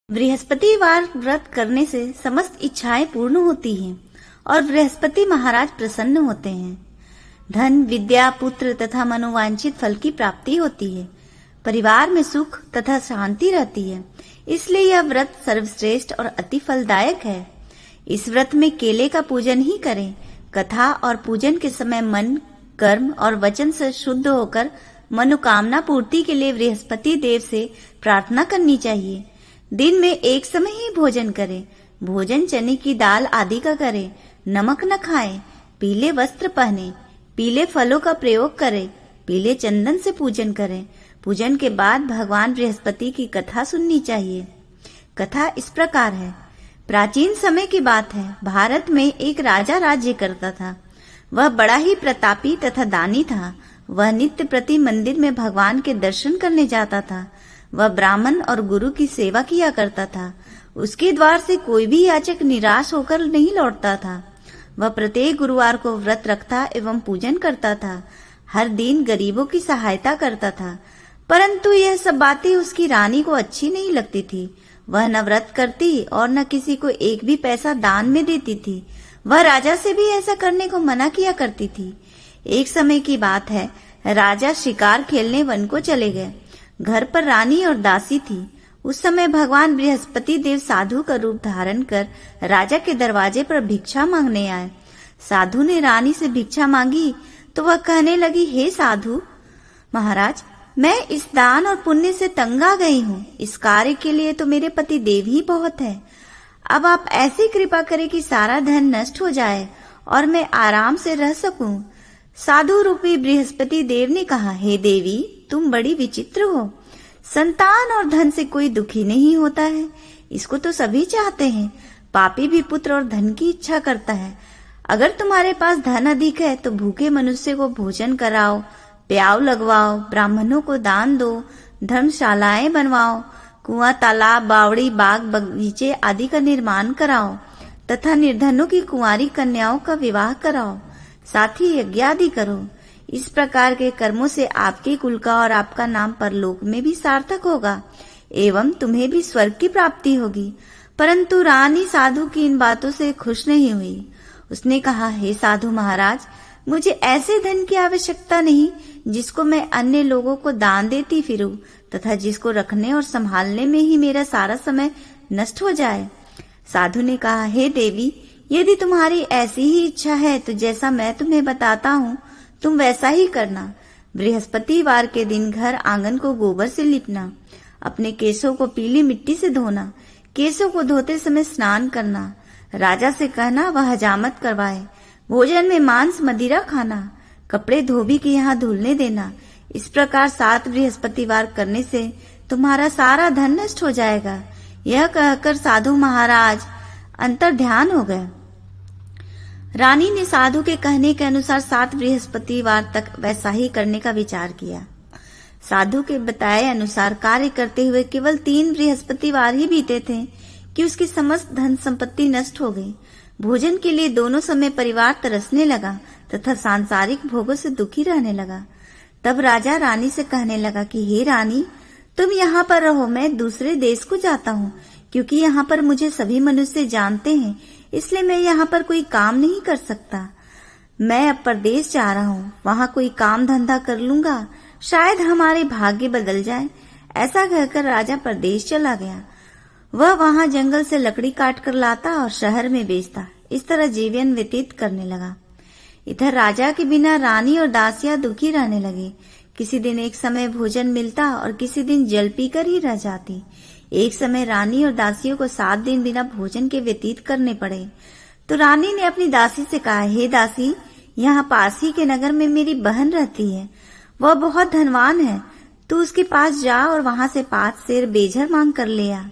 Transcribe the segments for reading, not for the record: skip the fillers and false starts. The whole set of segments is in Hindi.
बृहस्पतिवार व्रत करने से समस्त इच्छाएं पूर्ण होती हैं और बृहस्पति महाराज प्रसन्न होते हैं। धन, विद्या, पुत्र तथा मनोवांछित फल की प्राप्ति होती है। परिवार में सुख तथा शांति रहती है। इसलिए यह व्रत सर्वश्रेष्ठ और अति फलदायक है। इस व्रत में केले का पूजन ही करें। कथा और पूजन के समय मन, कर्म और वचन से शुद्ध होकर मनोकामना पूर्ति के लिए बृहस्पति देव से प्रार्थना करनी चाहिए। दिन में एक समय ही भोजन करें। भोजन चने की दाल आदि का करें। नमक न खाएं। पीले वस्त्र पहने। पीले फलों का प्रयोग करें। पीले चंदन से पूजन करें। पूजन के बाद भगवान बृहस्पति की कथा सुननी चाहिए। कथा इस प्रकार है। प्राचीन समय की बात है। भारत में एक राजा राज्य करता था। वह बड़ा ही प्रतापी तथा दानी था। वह नित्य प्रति मंदिर में भगवान के दर्शन करने जाता था। वह ब्राह्मण और गुरु की सेवा किया करता था। उसके द्वार से कोई भी याचक निराश होकर नहीं लौटता था। वह प्रत्येक गुरुवार को व्रत रखता एवं पूजन करता था। हर दिन गरीबों की सहायता करता था। परंतु यह सब बातें उसकी रानी को अच्छी नहीं लगती थी। वह न व्रत करती और न किसी को एक भी पैसा दान में देती थी। वह राजा से भी ऐसा करने को मना किया करती थी। एक समय की बात है। राजा शिकार खेलने वन को चले गए। घर पर रानी और दासी थी। उस समय भगवान बृहस्पति देव साधु का रूप धारण कर राजा के दरवाजे पर भिक्षा मांगने आए। साधु ने रानी से भिक्षा मांगी तो वह कहने लगी, हे साधु महाराज, मैं इस दान और पुण्य से तंग आ गई हूँ। इस कार्य के लिए तो मेरे पति देव ही बहुत है। अब आप ऐसी कृपा करें कि सारा धन नष्ट हो जाए और मैं आराम से रह सकूं। साधु रूपी बृहस्पति देव ने कहा, हे देवी, तुम बड़ी विचित्र हो। संतान और धन से कोई दुखी नहीं होता है। इसको तो सभी चाहते हैं। पापी भी पुत्र और धन की इच्छा करता है। अगर तुम्हारे पास धन अधिक है तो भूखे मनुष्य को भोजन कराओ, प्याव लगवाओ, ब्राह्मणों को दान दो, धर्मशालाएं बनवाओ, कुआं, तालाब, बावड़ी, बाग, बगीचे आदि का निर्माण कराओ तथा निर्धनों की कुंवारी कन्याओं का विवाह कराओ। साथ ही यज्ञ आदि करो। इस प्रकार के कर्मों से आपके कुल का और आपका नाम परलोक में भी सार्थक होगा एवं तुम्हें भी स्वर्ग की प्राप्ति होगी। परंतु रानी साधु की इन बातों से खुश नहीं हुई। उसने कहा, हे साधु महाराज, मुझे ऐसे धन की आवश्यकता नहीं जिसको मैं अन्य लोगों को दान देती फिरूं तथा जिसको रखने और संभालने में ही मेरा सारा समय नष्ट हो जाए। साधु ने कहा, हे देवी, यदि तुम्हारी ऐसी ही इच्छा है तो जैसा मैं तुम्हें बताता हूँ तुम वैसा ही करना। बृहस्पतिवार के दिन घर आंगन को गोबर से लिपना, अपने केशों को पीली मिट्टी से धोना, केशों को धोते समय स्नान करना, राजा से कहना वह हजामत करवाए, भोजन में मांस मदिरा खाना, कपड़े धोबी के यहाँ धुलने देना। इस प्रकार 7 बृहस्पतिवार करने से तुम्हारा सारा धन नष्ट हो जाएगा। यह कहकर साधु महाराज अंतर ध्यान हो गए। रानी ने साधु के कहने के अनुसार 7 बृहस्पतिवार तक वैसा ही करने का विचार किया। साधु के बताए अनुसार कार्य करते हुए केवल 3 बृहस्पतिवार ही बीते थे कि उसकी समस्त धन संपत्ति नष्ट हो गई। भोजन के लिए दोनों समय परिवार तरसने लगा तथा सांसारिक भोगों से दुखी रहने लगा। तब राजा रानी से कहने लगा कि हे रानी, तुम यहाँ पर रहो, मैं दूसरे देश को जाता हूँ, क्योंकि यहाँ पर मुझे सभी मनुष्य जानते हैं, इसलिए मैं यहाँ पर कोई काम नहीं कर सकता। मैं अब परदेश जा रहा हूँ, वहाँ कोई काम धंधा कर लूंगा, शायद हमारे भाग्य बदल जाए। ऐसा कहकर राजा परदेश चला गया। वह वहाँ जंगल से लकड़ी काट कर लाता और शहर में बेचता। इस तरह जीवन व्यतीत करने लगा। इधर राजा के बिना रानी और दासियां दुखी रहने लगे। किसी दिन एक समय भोजन मिलता और किसी दिन जल पीकर ही रह जाती। एक समय रानी और दासियों को 7 दिन बिना भोजन के व्यतीत करने पड़े। तो रानी ने अपनी दासी से कहा, हे दासी, यहाँ पास ही के नगर में मेरी बहन रहती है। वह बहुत धनवान है। तू उसके पास जा और वहां से 5 सेर बेझर मांग कर ले आ,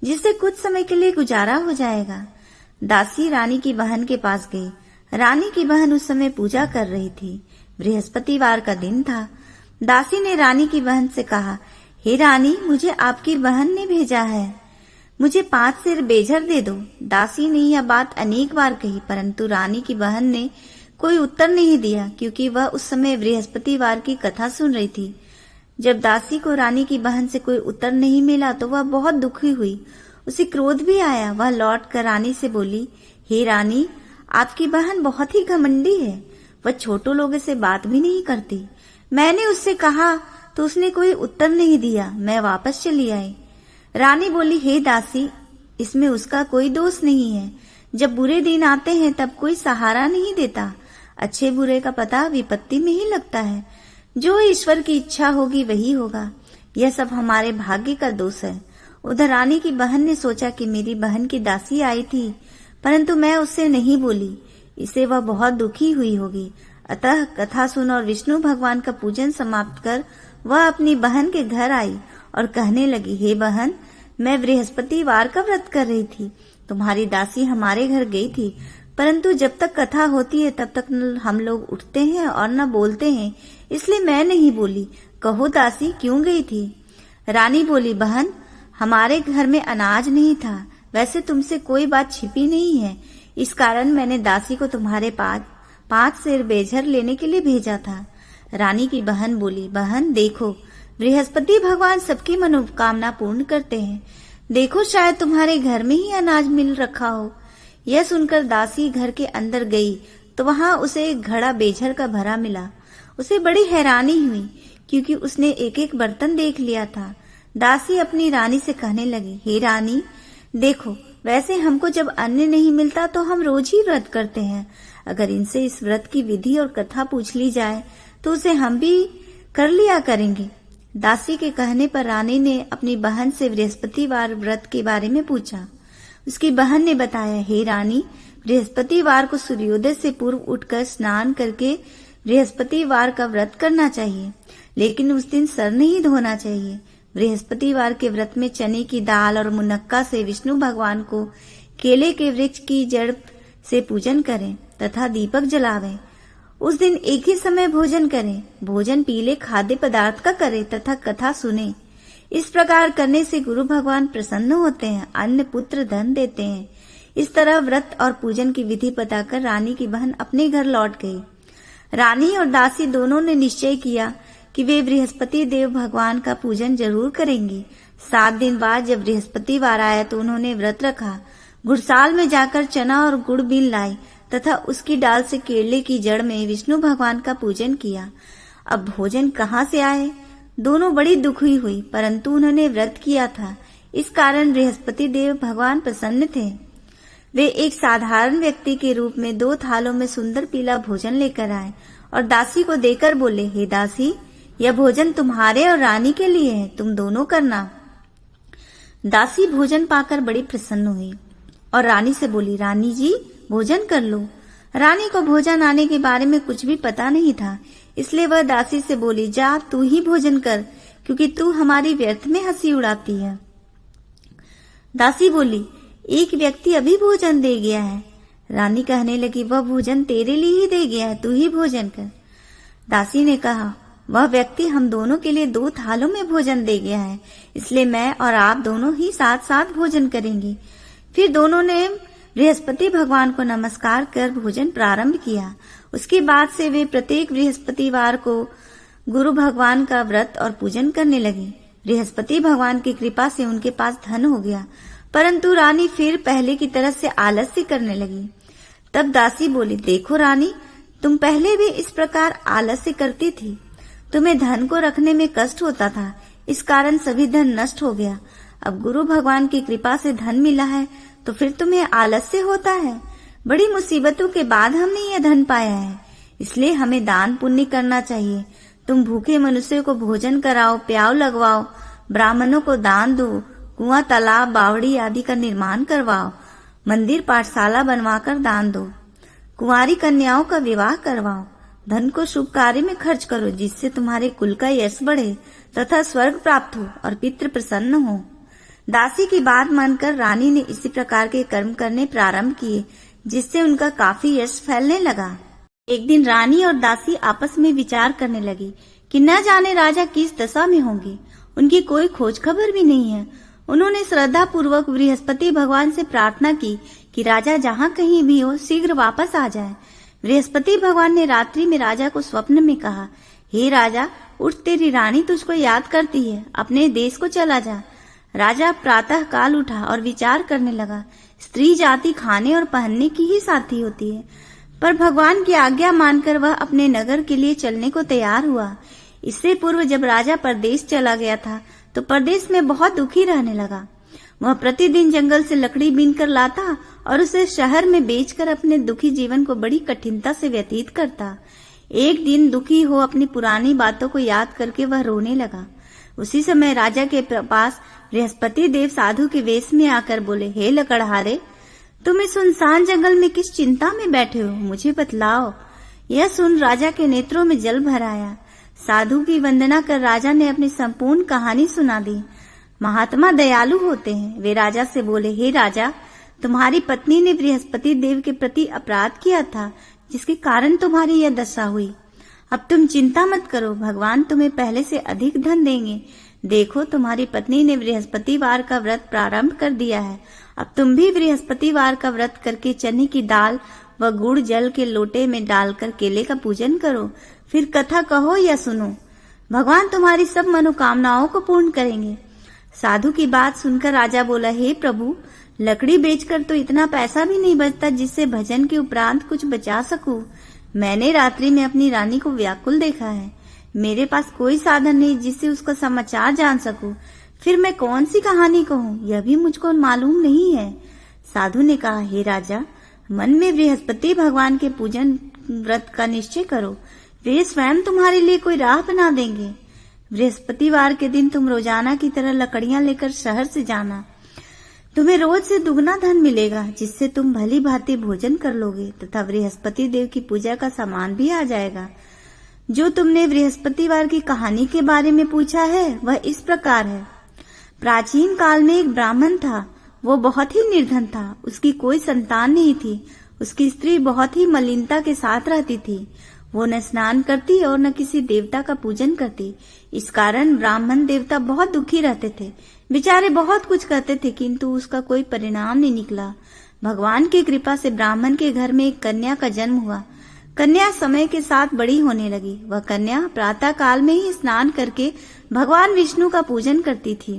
जिससे कुछ समय के लिए गुजारा हो जाएगा। दासी रानी की बहन के पास गई। रानी की बहन उस समय पूजा कर रही थी। बृहस्पतिवार का दिन था। दासी ने रानी की बहन से कहा, हे रानी, मुझे आपकी बहन ने भेजा है, मुझे 5 सेर बेझर दे दो। दासी ने यह बात अनेक बार कही, परंतु रानी की बहन ने कोई उत्तर नहीं दिया, क्योंकि वह उस समय बृहस्पतिवार की कथा सुन रही थी। जब दासी को रानी की बहन से कोई उत्तर नहीं मिला तो वह बहुत दुखी हुई। उसे क्रोध भी आया। वह लौट कर रानी से बोली, हे रानी, आपकी बहन बहुत ही घमंडी है। वह छोटों लोगों से बात भी नहीं करती। मैंने उससे कहा तो उसने कोई उत्तर नहीं दिया। मैं वापस चली आई। रानी बोली, हे दासी, इसमें उसका कोई दोष नहीं है। जब बुरे दिन आते हैं तब कोई सहारा नहीं देता। अच्छे बुरे का पता विपत्ति में ही लगता है। जो ईश्वर की इच्छा होगी वही होगा। यह सब हमारे भाग्य का दोष है। उधर रानी की बहन ने सोचा कि मेरी बहन की दासी आई थी, परंतु मैं उससे नहीं बोली। इससे वह बहुत दुखी हुई होगी। अतः कथा सुन और विष्णु भगवान का पूजन समाप्त कर वह अपनी बहन के घर आई और कहने लगी, हे बहन, मैं बृहस्पतिवार का व्रत कर रही थी। तुम्हारी दासी हमारे घर गई थी, परंतु जब तक कथा होती है तब तक न हम लोग उठते हैं और न बोलते हैं, इसलिए मैं नहीं बोली। कहो दासी, क्यों गई थी? रानी बोली, बहन, हमारे घर में अनाज नहीं था। वैसे तुमसे कोई बात छिपी नहीं है। इस कारण मैंने दासी को तुम्हारे पास 5 सेर बेझर लेने के लिए भेजा था। रानी की बहन बोली, बहन देखो, बृहस्पति भगवान सबकी मनोकामना पूर्ण करते हैं। देखो, शायद तुम्हारे घर में ही अनाज मिल रखा हो। यह सुनकर दासी घर के अंदर गई तो वहां उसे एक घड़ा बेझर का भरा मिला। उसे बड़ी हैरानी हुई क्योंकि उसने एक एक बर्तन देख लिया था। दासी अपनी रानी से कहने लगी, हे रानी, देखो, वैसे हमको जब अन्न नहीं मिलता तो हम रोज ही व्रत करते हैं। अगर इनसे इस व्रत की विधि और कथा पूछ ली जाए तो उसे हम भी कर लिया करेंगे। दासी के कहने पर रानी ने अपनी बहन से बृहस्पतिवार व्रत के बारे में पूछा। उसकी बहन ने बताया, हे रानी, बृहस्पतिवार को सूर्योदय से पूर्व उठकर स्नान करके बृहस्पतिवार का व्रत करना चाहिए, लेकिन उस दिन सर नहीं धोना चाहिए। बृहस्पतिवार के व्रत में चने की दाल और मुनक्का से विष्णु भगवान को केले के वृक्ष की जड़ से पूजन करें तथा दीपक जलावें। उस दिन एक ही समय भोजन करें। भोजन पीले खाद्य पदार्थ का करें तथा कथा सुने। इस प्रकार करने से गुरु भगवान प्रसन्न होते हैं, अन्न पुत्र धन देते हैं। इस तरह व्रत और पूजन की विधि बताकर रानी की बहन अपने घर लौट गई। रानी और दासी दोनों ने निश्चय किया कि वे बृहस्पति देव भगवान का पूजन जरूर करेंगी। 7 दिन बाद जब बृहस्पतिवार आया तो उन्होंने व्रत रखा। घुड़साल में जाकर चना और गुड़ बीन लाई तथा उसकी डाल से केले की जड़ में विष्णु भगवान का पूजन किया। अब भोजन कहाँ से आए? दोनों बड़ी दुखी हुई, परंतु उन्होंने व्रत किया था, इस कारण बृहस्पति देव भगवान प्रसन्न थे। वे एक साधारण व्यक्ति के रूप में 2 थालों में सुंदर पीला भोजन लेकर आए और दासी को देकर बोले, हे दासी, यह भोजन तुम्हारे और रानी के लिए है, तुम दोनों करना। दासी भोजन पाकर बड़ी प्रसन्न हुई और रानी से बोली, रानी जी, भोजन कर लो। रानी को भोजन आने के बारे में कुछ भी पता नहीं था, इसलिए वह दासी से बोली, जा तू ही भोजन कर, क्योंकि तू हमारी व्यर्थ में हंसी उड़ाती है। दासी बोली, एक व्यक्ति अभी भोजन दे गया है। रानी कहने लगी, वह भोजन तेरे लिए ही दे गया है, तू ही भोजन कर। दासी ने कहा, वह व्यक्ति हम दोनों के लिए 2 थालों में भोजन दे गया है, इसलिए मैं और आप दोनों ही साथ साथ भोजन करेंगे। फिर दोनों ने बृहस्पति भगवान को नमस्कार कर भोजन प्रारंभ किया। उसके बाद से वे प्रत्येक बृहस्पतिवार को गुरु भगवान का व्रत और पूजन करने लगे। बृहस्पति भगवान की कृपा से उनके पास धन हो गया, परंतु रानी फिर पहले की तरह से आलस्य करने लगी। तब दासी बोली, देखो रानी, तुम पहले भी इस प्रकार आलस्य करती थी। तुम्हें धन को रखने में कष्ट होता था, इस कारण सभी धन नष्ट हो गया। अब गुरु भगवान की कृपा से धन मिला है तो फिर तुम्हें आलस्य होता है। बड़ी मुसीबतों के बाद हमने यह धन पाया है, इसलिए हमें दान पुण्य करना चाहिए। तुम भूखे मनुष्य को भोजन कराओ, प्याव लगवाओ, ब्राह्मणों को दान दो, कुआं, तालाब, बावड़ी आदि का निर्माण करवाओ, मंदिर पाठशाला बनवाकर दान दो, कुंवारी कन्याओं का विवाह करवाओ। धन को शुभ कार्य में खर्च करो, जिससे तुम्हारे कुल का यश बढ़े तथा स्वर्ग प्राप्त हो और पितृ प्रसन्न हो। दासी की बात मानकर रानी ने इसी प्रकार के कर्म करने प्रारंभ किए, जिससे उनका काफी यश फैलने लगा। एक दिन रानी और दासी आपस में विचार करने लगी कि न जाने राजा किस दशा में होंगे, उनकी कोई खोज खबर भी नहीं है। उन्होंने श्रद्धा पूर्वक बृहस्पति भगवान से प्रार्थना की कि राजा जहाँ कहीं भी हो शीघ्र वापस आ जाए। बृहस्पति भगवान ने रात्रि में राजा को स्वप्न में कहा, हे राजा, उठ, तेरी रानी तुझको याद करती है, अपने देश को चला जा। राजा प्रातः काल उठा और विचार करने लगा, स्त्री जाति खाने और पहनने की ही साथी होती है, पर भगवान की आज्ञा मानकर वह अपने नगर के लिए चलने को तैयार हुआ। इससे पूर्व जब राजा परदेश चला गया था तो परदेश में बहुत दुखी रहने लगा। वह प्रतिदिन जंगल से लकड़ी बीन कर लाता और उसे शहर में बेचकर अपने दुखी जीवन को बड़ी कठिनता से व्यतीत करता। एक दिन दुखी हो अपनी पुरानी बातों को याद करके वह रोने लगा। उसी समय राजा के पास बृहस्पति देव साधु के वेश में आकर बोले, हे लकड़हारे, तुम इस सुनसान जंगल में किस चिंता में बैठे हो, मुझे बतलाओ। यह सुन राजा के नेत्रों में जल भर आया। साधु की वंदना कर राजा ने अपनी संपूर्ण कहानी सुना दी। महात्मा दयालु होते हैं। वे राजा से बोले, हे राजा, तुम्हारी पत्नी ने बृहस्पति देव के प्रति अपराध किया था, जिसके कारण तुम्हारी यह दशा हुई। अब तुम चिंता मत करो, भगवान तुम्हें पहले से अधिक धन देंगे। देखो, तुम्हारी पत्नी ने बृहस्पतिवार का व्रत प्रारंभ कर दिया है। अब तुम भी बृहस्पतिवार का व्रत करके चने की दाल व गुड़ जल के लोटे में डालकर केले का पूजन करो, फिर कथा कहो या सुनो। भगवान तुम्हारी सब मनोकामनाओं को पूर्ण करेंगे। साधु की बात सुनकर राजा बोला, हे प्रभु, लकड़ी बेचकर तो इतना पैसा भी नहीं बचता जिससे भजन के उपरांत कुछ बचा सकूं। मैंने रात्रि में अपनी रानी को व्याकुल देखा है। मेरे पास कोई साधन नहीं जिससे उसका समाचार जान सकूं। फिर मैं कौन सी कहानी कहूँ, यह भी मुझको मालूम नहीं है। साधु ने कहा, हे राजा, मन में बृहस्पति भगवान के पूजन व्रत का निश्चय करो। वे स्वयं तुम्हारे लिए कोई राह बना देंगे। बृहस्पतिवार के दिन तुम रोजाना की तरह लकड़ियां लेकर शहर से जाना। तुम्हें रोज से दुगना धन मिलेगा, जिससे तुम भली भांति भोजन कर लोगे तथा बृहस्पति देव की पूजा का सामान भी आ जाएगा। जो तुमने बृहस्पतिवार की कहानी के बारे में पूछा है वह इस प्रकार है। प्राचीन काल में एक ब्राह्मण था। वो बहुत ही निर्धन था। उसकी कोई संतान नहीं थी। उसकी स्त्री बहुत ही मलिनता के साथ रहती थी। वो न स्नान करती और न किसी देवता का पूजन करती। इस कारण ब्राह्मण देवता बहुत दुखी रहते थे। बेचारे बहुत कुछ करते थे, किंतु उसका कोई परिणाम नहीं निकला। भगवान की कृपा से ब्राह्मण के घर में एक कन्या का जन्म हुआ। कन्या समय के साथ बड़ी होने लगी। वह कन्या प्रातः काल में ही स्नान करके भगवान विष्णु का पूजन करती थी।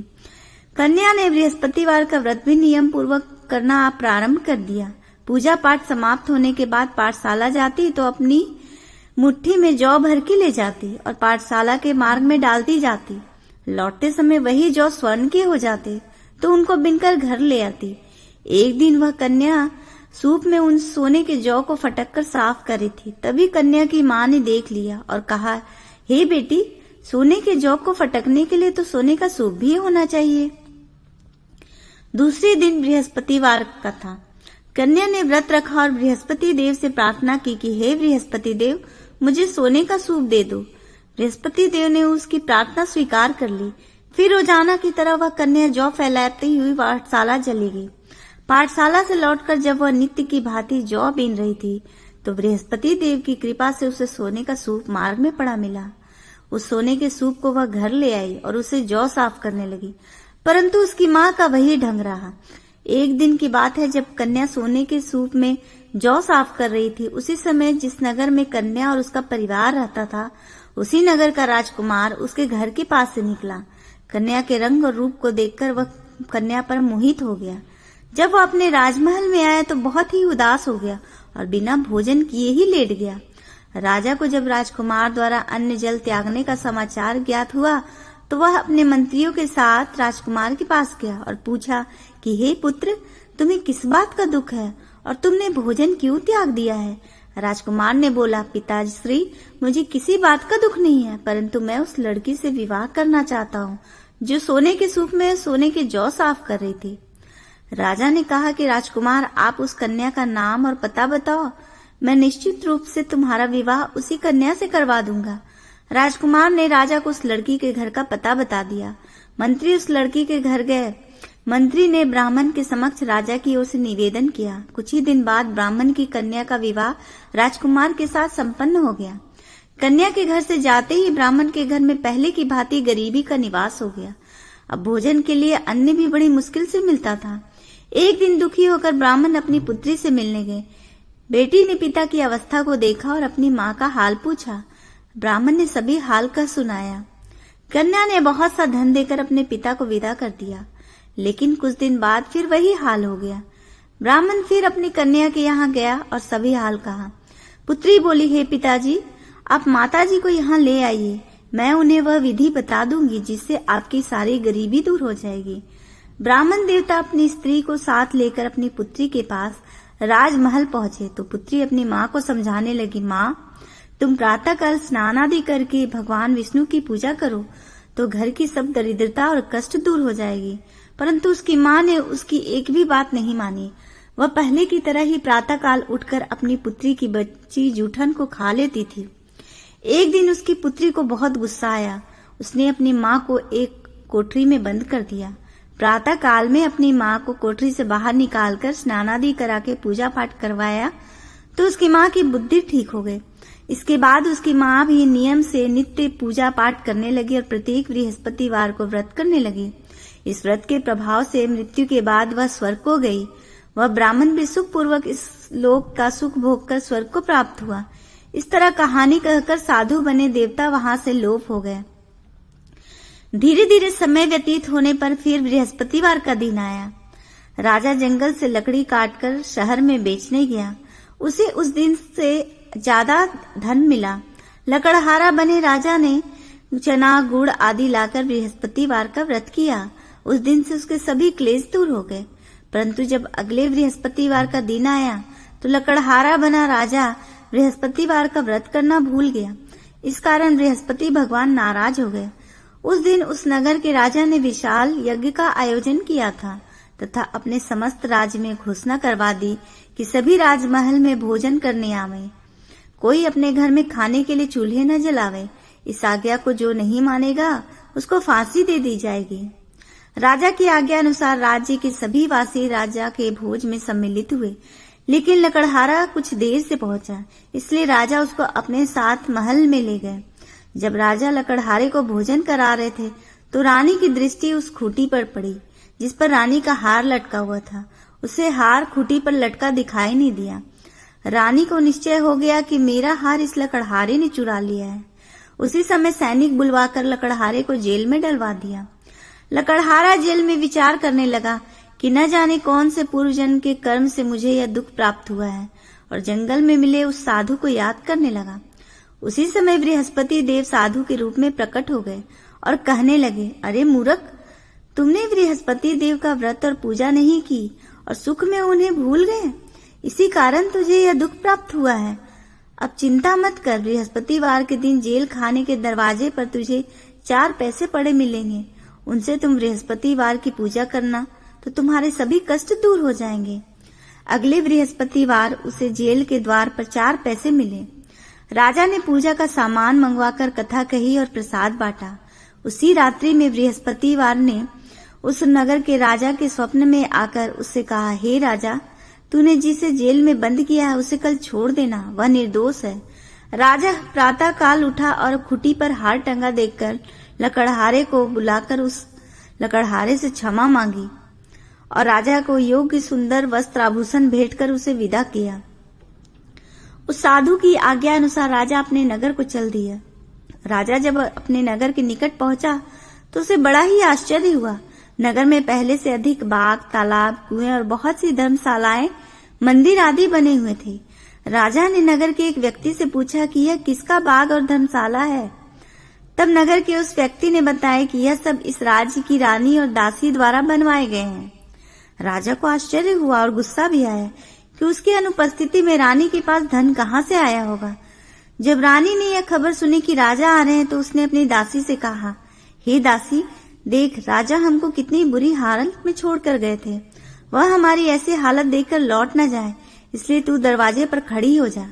कन्या ने बृहस्पतिवार का व्रत भी नियम पूर्वक करना प्रारंभ कर दिया। पूजा पाठ समाप्त होने के बाद पाठशाला जाती तो अपनी मुट्ठी में जौ भर के ले जाती और पाठशाला के मार्ग में डालती जाती। लौटते समय वही जौ स्वर्ण के हो जाते तो उनको बिनकर घर ले आती। एक दिन वह कन्या सूप में उन सोने के जौ को फटक कर साफ कर रही थी। तभी कन्या की माँ ने देख लिया और कहा, हे बेटी, सोने के जौ को फटकने के लिए तो सोने का सूप भी होना चाहिए। दूसरे दिन बृहस्पतिवार का था। कन्या ने व्रत रखा और बृहस्पति देव से प्रार्थना की कि हे बृहस्पति देव, मुझे सोने का सूप दे दो। बृहस्पति देव ने उसकी प्रार्थना स्वीकार कर ली। फिर रोजाना की तरह वह कन्या जौ फैलाती हुई पाठशाला चली गई। पाठशाला से लौटकर जब वह नित्य की भांति जौ बीन रही थी तो बृहस्पति देव की कृपा से उसे सोने का सूप मार्ग में पड़ा मिला। उस सोने के सूप को वह घर ले आई और उसे जौ साफ करने लगी, परंतु उसकी माँ का वही ढंग रहा। एक दिन की बात है, जब कन्या सोने के सूप में जौ साफ कर रही थी, उसी समय जिस नगर में कन्या और उसका परिवार रहता था, उसी नगर का राजकुमार उसके घर के पास से निकला। कन्या के रंग और रूप को देखकर वह कन्या पर मोहित हो गया। जब वह अपने राजमहल में आया तो बहुत ही उदास हो गया और बिना भोजन किए ही लेट गया। राजा को जब राजकुमार द्वारा अन्न जल त्यागने का समाचार ज्ञात हुआ तो वह अपने मंत्रियों के साथ राजकुमार के पास गया और पूछा कि हे पुत्र, तुम्हें किस बात का दुख है और तुमने भोजन क्यों त्याग दिया है? राजकुमार ने बोला, पिताश्री, मुझे किसी बात का दुख नहीं है, परंतु मैं उस लड़की से विवाह करना चाहता हूँ जो सोने के सूप में सोने के जौ साफ कर रही थी। राजा ने कहा कि राजकुमार, आप उस कन्या का नाम और पता बताओ, मैं निश्चित रूप से तुम्हारा विवाह उसी कन्या से करवा दूंगा। राजकुमार ने राजा को उस लड़की के घर का पता बता दिया। मंत्री उस लड़की के घर गए। मंत्री ने ब्राह्मण के समक्ष राजा की ओर से निवेदन किया। कुछ ही दिन बाद ब्राह्मण की कन्या का विवाह राजकुमार के साथ संपन्न हो गया। कन्या के घर से जाते ही ब्राह्मण के घर में पहले की भांति गरीबी का निवास हो गया। अब भोजन के लिए अन्न भी बड़ी मुश्किल से मिलता था। एक दिन दुखी होकर ब्राह्मण अपनी पुत्री से मिलने गए। बेटी ने पिता की अवस्था को देखा और अपनी माँ का हाल पूछा। ब्राह्मण ने सभी हाल का सुनाया। कन्या ने बहुत सा धन देकर अपने पिता को विदा कर दिया। लेकिन कुछ दिन बाद फिर वही हाल हो गया। ब्राह्मण फिर अपनी कन्या के यहाँ गया और सभी हाल कहा। पुत्री बोली, हे पिताजी, आप माताजी को यहाँ ले आइए, मैं उन्हें वह विधि बता दूंगी जिससे आपकी सारी गरीबी दूर हो जाएगी। ब्राह्मण देवता अपनी स्त्री को साथ लेकर अपनी पुत्री के पास राजमहल पहुंचे तो पुत्री अपनी माँ को समझाने लगी, माँ, तुम प्रातःकाल स्नान आदि करके भगवान विष्णु की पूजा करो तो घर की सब दरिद्रता और कष्ट दूर हो जाएगी। परंतु उसकी माँ ने उसकी एक भी बात नहीं मानी। वह पहले की तरह ही प्रातःकाल उठकर अपनी पुत्री की बच्ची जूठन को खा लेती थी। एक दिन उसकी पुत्री को बहुत गुस्सा आया। उसने अपनी माँ को एक कोठरी में बंद कर दिया। प्रातः काल में अपनी माँ को कोठरी से बाहर निकालकर स्नान आदि करा के पूजा पाठ करवाया तो उसकी माँ की बुद्धि ठीक हो गई। इसके बाद उसकी माँ भी नियम से नित्य पूजा पाठ करने लगी और प्रत्येक बृहस्पतिवार को व्रत करने लगी। इस व्रत के प्रभाव से मृत्यु के बाद वह स्वर्ग को गई। वह ब्राह्मण भी सुख पूर्वक इस लोक का सुख भोग कर स्वर्ग को प्राप्त हुआ। इस तरह कहानी कहकर साधु बने देवता वहां से लोप हो गए। धीरे धीरे समय व्यतीत होने पर फिर बृहस्पतिवार का दिन आया। राजा जंगल से लकड़ी काटकर शहर में बेचने गया। उसे उस दिन से ज्यादा धन मिला। लकड़हारा बने राजा ने चना गुड़ आदि लाकर बृहस्पतिवार का व्रत किया। उस दिन से उसके सभी क्लेश दूर हो गए। परंतु जब अगले बृहस्पतिवार का दिन आया तो लकड़हारा बना राजा बृहस्पतिवार का व्रत करना भूल गया। इस कारण बृहस्पति भगवान नाराज हो गए। उस दिन उस नगर के राजा ने विशाल यज्ञ का आयोजन किया था तथा अपने समस्त राज्य में घोषणा करवा दी कि सभी राजमहल में भोजन करने आवे, कोई अपने घर में खाने के लिए चूल्हे न जलावे। इस आज्ञा को जो नहीं मानेगा उसको फांसी दे दी जाएगी। राजा की आज्ञा अनुसार राज्य के सभी वासी राजा के भोज में सम्मिलित हुए, लेकिन लकड़हारा कुछ देर से पहुंचा, इसलिए राजा उसको अपने साथ महल में ले गए। जब राजा लकड़हारे को भोजन करा रहे थे तो रानी की दृष्टि उस खूंटी पर पड़ी जिस पर रानी का हार लटका हुआ था। उसे हार खूंटी पर लटका दिखाई नहीं दिया। रानी को निश्चय हो गया कि मेरा हार इस लकड़हारे ने चुरा लिया है। उसी समय सैनिक बुलवाकर लकड़हारे को जेल में डलवा दिया। लकड़हारा जेल में विचार करने लगा कि न जाने कौन से पूर्व जन्म के कर्म से मुझे यह दुख प्राप्त हुआ है, और जंगल में मिले उस साधु को याद करने लगा। उसी समय बृहस्पति देव साधु के रूप में प्रकट हो गए और कहने लगे, अरे मूर्ख, तुमने बृहस्पति देव का व्रत और पूजा नहीं की और सुख में उन्हें भूल गए, इसी कारण तुझे यह दुख प्राप्त हुआ है। अब चिंता मत कर, बृहस्पतिवार के दिन जेल खाने के दरवाजे पर तुझे 4 पैसे पड़े मिलेंगे। उनसे तुम बृहस्पतिवार की पूजा करना तो तुम्हारे सभी कष्ट दूर हो जाएंगे। अगले बृहस्पतिवार उसे जेल के द्वार पर 4 पैसे मिले। राजा ने पूजा का सामान मंगवाकर कथा कही और प्रसाद बांटा। उसी रात्रि में बृहस्पतिवार ने उस नगर के राजा के स्वप्न में आकर उससे कहा, हे राजा, तूने जिसे जेल में बंद किया है उसे कल छोड़ देना, वह निर्दोष है। राजा प्रातः काल उठा और खूंटी पर हार टंगा देखकर लकड़हारे को बुलाकर उस लकड़हारे से क्षमा मांगी और राजा को योग्य सुंदर वस्त्र आभूषण भेंट कर उसे विदा किया। उस साधु की आज्ञा अनुसार राजा अपने नगर को चल दिया। राजा जब अपने नगर के निकट पहुंचा तो उसे बड़ा ही आश्चर्य हुआ। नगर में पहले से अधिक बाग, तालाब, कुएं और बहुत सी धर्मशालाएं, मंदिर आदि बने हुए थे। राजा ने नगर के एक व्यक्ति से पूछा कि यह किसका बाग और धर्मशाला है। तब नगर के उस व्यक्ति ने बताया कि यह सब इस राज्य की रानी और दासी द्वारा बनवाए गए हैं। राजा को आश्चर्य हुआ और गुस्सा भी आया कि उसकी अनुपस्थिति में रानी के पास धन कहाँ से आया होगा। जब रानी ने यह खबर सुनी कि राजा आ रहे हैं तो उसने अपनी दासी से कहा, हे दासी, देख, राजा हमको कितनी बुरी हालत में छोड़कर गए थे। वह हमारी ऐसी हालत देखकर लौट न जाए, इसलिए तू दरवाजे पर खड़ी हो जा।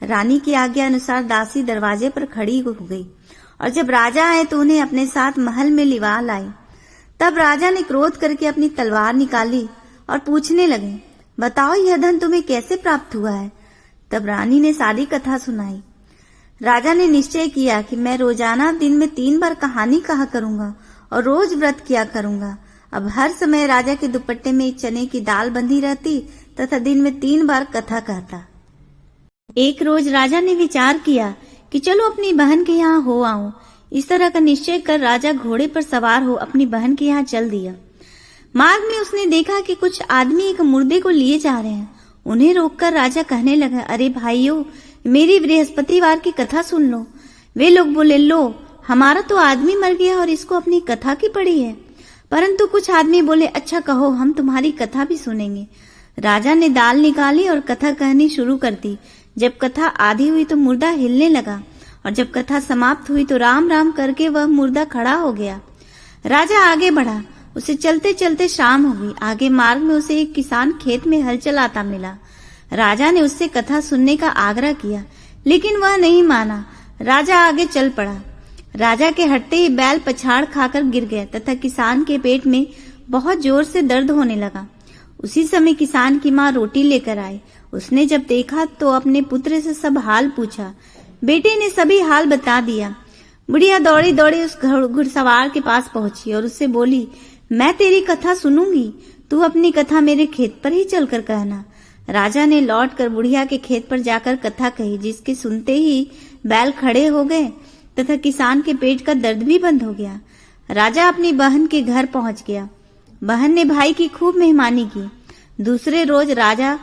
रानी की आज्ञा अनुसार दासी दरवाजे पर खड़ी हो गई और जब राजा आए तो उन्हें अपने साथ महल में लिवा लाई। तब राजा ने क्रोध करके अपनी तलवार निकाली और पूछने लगे, बताओ यह धन तुम्हें कैसे प्राप्त हुआ है। तब रानी ने सारी कथा सुनाई। राजा ने निश्चय किया कि मैं रोजाना दिन में 3 बार कहानी कहा करूंगा और रोज व्रत किया करूंगा। अब हर समय राजा के दुपट्टे में चने की दाल बंधी रहती तथा दिन में 3 बार कथा कहता। एक रोज राजा ने विचार किया कि चलो अपनी बहन के यहाँ हो आऊं। इस तरह का निश्चय कर राजा घोड़े पर सवार हो अपनी बहन के यहाँ चल दिया। मार्ग में उसने देखा कि कुछ आदमी एक मुर्दे को लिए जा रहे हैं। उन्हें रोककर राजा कहने लगा, अरे भाइयों, मेरी बृहस्पतिवार की कथा सुन लो। वे लोग बोले, लो, हमारा तो आदमी मर गया और इसको अपनी कथा की पड़ी है। परंतु कुछ आदमी बोले, अच्छा कहो, हम तुम्हारी कथा भी सुनेंगे। राजा ने दाल निकाली और कथा कहनी शुरू कर दी। जब कथा आधी हुई तो मुर्दा हिलने लगा और जब कथा समाप्त हुई तो राम राम करके वह मुर्दा खड़ा हो गया। राजा आगे बढ़ा। उसे चलते चलते शाम हो गई। आगे मार्ग में उसे एक किसान खेत में हल चलाता मिला। राजा ने उससे कथा सुनने का आग्रह किया, लेकिन वह नहीं माना। राजा आगे चल पड़ा। राजा के हटते ही बैल पछाड़ खाकर गिर गया तथा किसान के पेट में बहुत जोर से दर्द होने लगा। उसी समय किसान की माँ रोटी लेकर आई। उसने जब देखा तो अपने पुत्र से सब हाल पूछा। बेटे ने सभी हाल बता दिया। बुढ़िया दौड़ी दौड़ी उस घुड़सवार के पास पहुंची और उससे बोली, मैं तेरी कथा सुनूंगी, तू अपनी कथा मेरे खेत पर ही चलकर कहना। राजा ने लौटकर बुढ़िया के खेत पर जाकर कथा कही, जिसके सुनते ही बैल खड़े हो गए तथा किसान के पेट का दर्द भी बंद हो गया। राजा अपनी बहन के घर पहुंच गया। बहन ने भाई की खूब मेहमानी की। दूसरे रोज राजा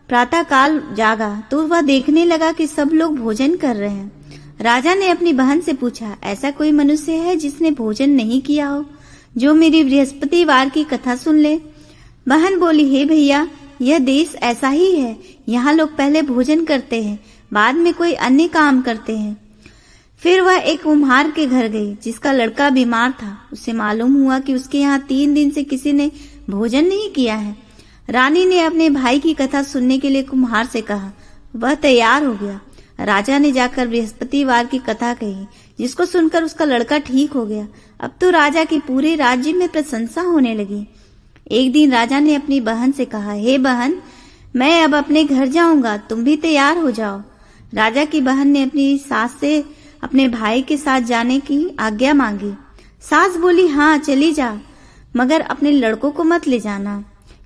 प्रातःकाल जागा तो वह देखने लगा कि सब लोग भोजन कर रहे हैं। राजा ने अपनी बहन से पूछा, ऐसा कोई मनुष्य है जिसने भोजन नहीं किया हो, जो मेरी बृहस्पतिवार की कथा सुन ले? बहन बोली, हे भैया, यह देश ऐसा ही है। यहाँ लोग पहले भोजन करते हैं, बाद में कोई अन्य काम करते हैं। फिर वह एक कुम्हार के घर गई, जिसका लड़का बीमार था। उसे मालूम हुआ कि उसके यहाँ 3 दिन से किसी ने भोजन नहीं किया है। रानी ने अपने भाई की कथा सुनने के लिए कुम्हार से कहा। वह तैयार हो गया। राजा ने जाकर बृहस्पतिवार की कथा कही, जिसको सुनकर उसका लड़का ठीक हो गया। अब तो राजा की पूरे राज्य में प्रशंसा होने लगी। एक दिन राजा ने अपनी बहन से कहा, हे बहन, मैं अब अपने घर जाऊंगा, तुम भी तैयार हो जाओ। राजा की बहन ने अपनी सास से अपने भाई के साथ जाने की आज्ञा मांगी। सास बोली, हाँ चली जा, मगर अपने लड़कों को मत ले जाना,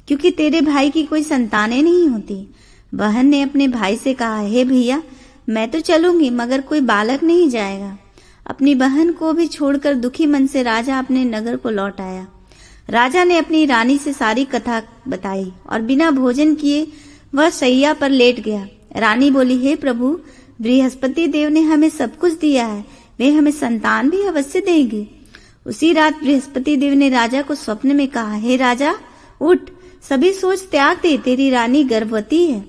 क्योंकि तेरे भाई की कोई संतानें नहीं होती। बहन ने अपने भाई से कहा, हे भैया, मैं तो चलूंगी, मगर कोई बालक नहीं जाएगा। अपनी बहन को भी छोड़कर दुखी मन से राजा अपने नगर को लौट आया। राजा ने अपनी रानी से सारी कथा बताई और बिना भोजन किए वह शैया पर लेट गया। रानी बोली, हे प्रभु, बृहस्पति देव ने हमें सब कुछ दिया है, वे हमें संतान भी अवश्य देंगे। उसी रात बृहस्पति देव ने राजा को स्वप्न में कहा, हे राजा, उठ, सभी सोच त्याग दे, तेरी रानी गर्भवती है।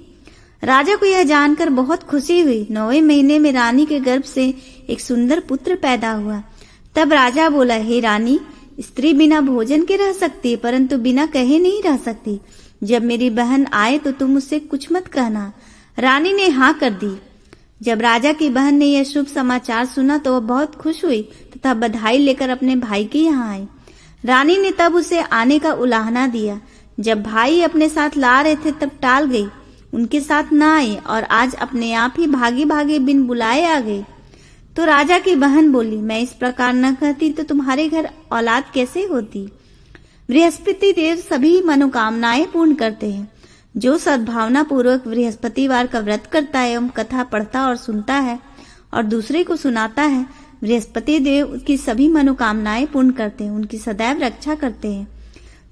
राजा को यह जानकर बहुत खुशी हुई। 9वें महीने में रानी के गर्भ से एक सुंदर पुत्र पैदा हुआ। तब राजा बोला, हे रानी, स्त्री बिना भोजन के रह सकती है, परंतु बिना कहे नहीं रह सकती। जब मेरी बहन आए तो तुम उससे कुछ मत कहना। रानी ने हाँ कर दी। जब राजा की बहन ने यह शुभ समाचार सुना तो वह बहुत खुश हुई तथा बधाई लेकर अपने भाई के यहाँ आई। रानी ने तब उसे आने का उलाहना दिया। जब भाई अपने साथ ला रहे थे तब टाल गई, उनके साथ न आई और आज अपने आप ही भागे भागे बिन बुलाए आ गई। तो राजा की बहन बोली, मैं इस प्रकार न कहती तो तुम्हारे घर औलाद कैसे होती? बृहस्पति देव सभी मनोकामनाएं पूर्ण करते हैं। जो सद्भावना पूर्वक बृहस्पतिवार का व्रत करता है एवं कथा पढ़ता और सुनता है और दूसरे को सुनाता है, बृहस्पति देव उसकी सभी मनोकामनाएं पूर्ण करते हैं, उनकी सदैव रक्षा करते हैं।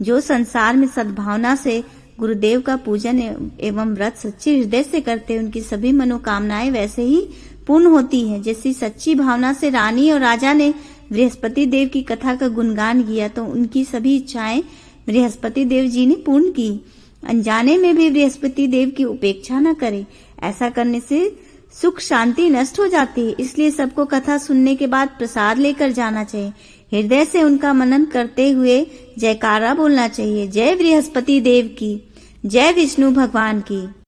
जो संसार में सद्भावना से गुरुदेव का पूजन एवं व्रत सच्चे हृदय से करते हैं, उनकी सभी मनोकामनाएं वैसे ही पूर्ण होती हैं। जैसी सच्ची भावना से रानी और राजा ने बृहस्पति देव की कथा का गुणगान किया तो उनकी सभी इच्छाएं बृहस्पति देव जी ने पूर्ण की। अनजाने में भी बृहस्पति देव की उपेक्षा न करे, ऐसा करने से सुख शांति नष्ट हो जाती है। इसलिए सबको कथा सुनने के बाद प्रसाद लेकर जाना चाहिए। हृदय से उनका मनन करते हुए जयकारा बोलना चाहिए। जय बृहस्पति देव की, जय विष्णु भगवान की।